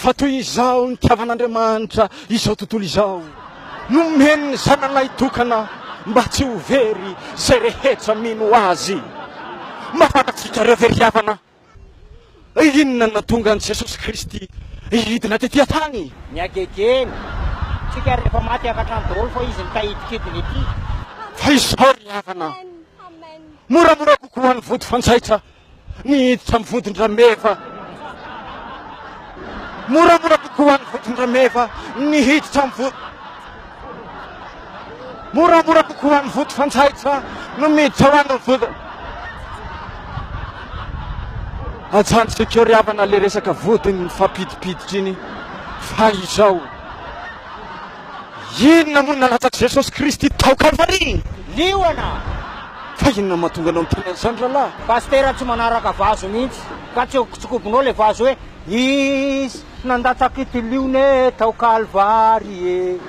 fa toy izao ny tiavan'Andriamanitra izao tontolo izao nomeny ny zananahy tokana mba tsy ho very zay rehetra mino azy. Mafantatsika very havana, inona natonga an' Jesosy Kristy hidina tetỳ tany? Ny agegeny tsika rehefa maty afatra ny daholo fa izy mitahidikidiny ety. Fa izao ry havana, moramora kokoa ny vody fanjaitra nihiditra amin'ny vodin-drameva. Moramora kokoa ny vodin-drameva nihiditra amin'ny vody. Moramora kokoa ny vody fanjaitra no miditra ho an'ny vody. Ajantsika eo ry havana le resaka vodiny fampidipiditra iny. Fa izao inona moa nalatsaka Jesosy Kristy tao Kalvary? Lioana! Fa inona mahatonga anao miteny an'izany rahalahy? Pastera tsy manaraka vazo mihitsy ka tsokobonao le vazo hoe izy nandatsaka ity lione tao Kalvary e.